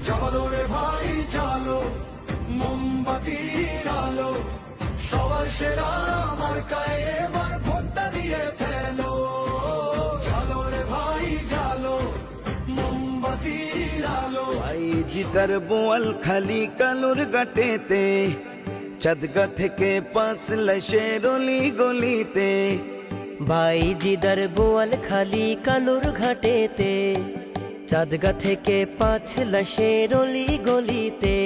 জালো রে ভাই জালো, মোমবাতির আলো, সবার সেরা মার্কায় এবার ভোটটা দিয়ে ফেলো। জালো রে ভাই জালো, মোমবাতির আলো। ভাই জিদার বোয়াল খালি কালুর গাটেতে, চাঁদগা থেকে 5 লাশের অলি গলিতে। ভাই জিদার বোয়াল খালি কালুর ঘাটেতে, চাঁদগা থেকে 5 লাশের অলি গলিতে।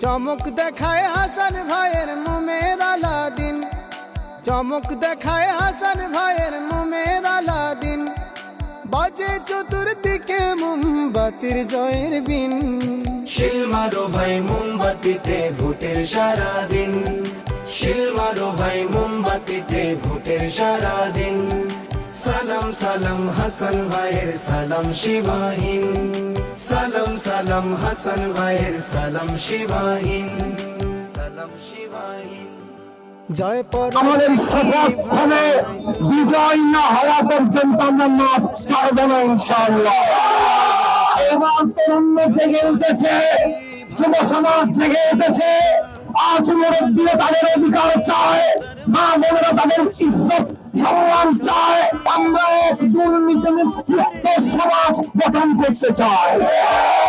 চমক দেখায় হাসান ভাইয়ের মোমের আলাদিন, চমক দেখায় হাসান ভাইয়ের মোমের আলাদিন। বাজে চতুর্দিকে মোমবাতির জয়ের বিন। শিল মারো ভাই মোমবাতিতে ভোটের সারাদিন, শিল মারো ভাই মোমবাতিতে ভোটের সারাদিন। সালাম সালাম হাসান ভাইয়ের সালাম শিবাহীন, সালাম সালাম হাসান ভাইয়ের সালাম শিবাহীন, সালাম শিবাহীন। জয় পর আমাদের শপথ হবে বিজয় না হওয়া পর্যন্ত আমরা মাঠ ছাড়ব না ইনশাআল্লাহ। এবার তরুণ জেগে উঠেছে, যুব সমাজ জেগে উঠেছে। আজ মুরব্বীরা তাদের অধিকার চায়, মা বোনেরা তাদের ইজ্জত সম্মান চায়। আমরা এক দুর্নীতি মুক্ত সমাজ গঠন করতে চাই,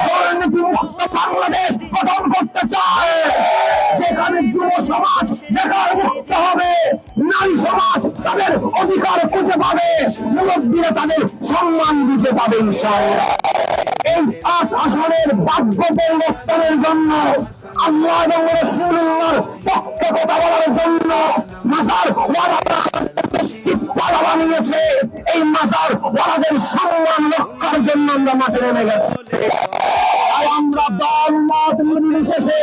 দুর্নীতি মুক্ত বাংলাদেশ গঠন করতে চাই, যেখানে যুব সমাজ বেকার মুক্ত হবে, নারী সমাজ তাদের অধিকার খুঁজে পাবে, মুরব্বীরা তাদের সম্মান বুঝে পাবে ইনশাআল্লাহ। এই 8 আসনের ভাগ্য পরিবর্তনের জন্য, আল্লাহ এবং রাসূলুল্লাহর পক্ষে কথা বলার জন্য মাজার ওয়ালারা চিৎকার বানিয়েছে। এই মাজার ওয়ালাদের সম্মান রক্ষার জন্য আমরা মাঠে নেমে গেছি। আর আমরা দল মত নির্বিশেষে,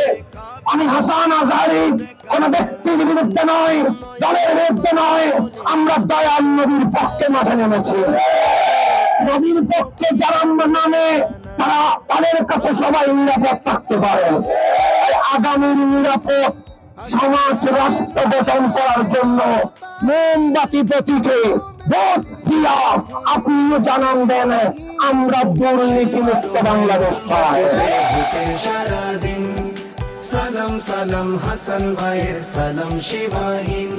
আমি হাসান আজহারী কোন ব্যক্তির বিরুদ্ধে নয়, দলের বিরুদ্ধে নয়, আমরা দয়াল নবীর পক্ষে মাঠে নেমেছি। নবীর পক্ষে যারা আমরা নামে তারা তাদের কাছে সবাই নিরাপদ থাকতে পারে। আগামীর নিরাপদ সমাজ রাষ্ট্র গঠন করার জন্য মোমবাতি প্রতীকে ভোট দিয়া আপনিও জানান দেন আমরা দুর্নীতি মুক্ত বাংলাদেশ চাই। ভোটের সারাদিন সালাম সালাম হাসান ভাইয়ের সালাম শিবাহীন,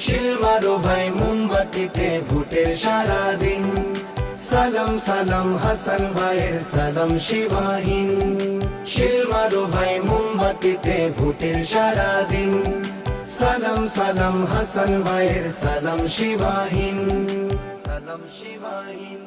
শিল মারো ভাই মোমবাতিতে ভোটের সারাদিন। সালাম সালাম হাসান ভাইয়ের সালাম শিবাহীন, শিল মারো ভাই মোমবাতিতে ভোটের সারাদিন। সালাম সালাম হাসান ভাইয়ের সালাম শিবাহীন, সালাম শিবাহীন।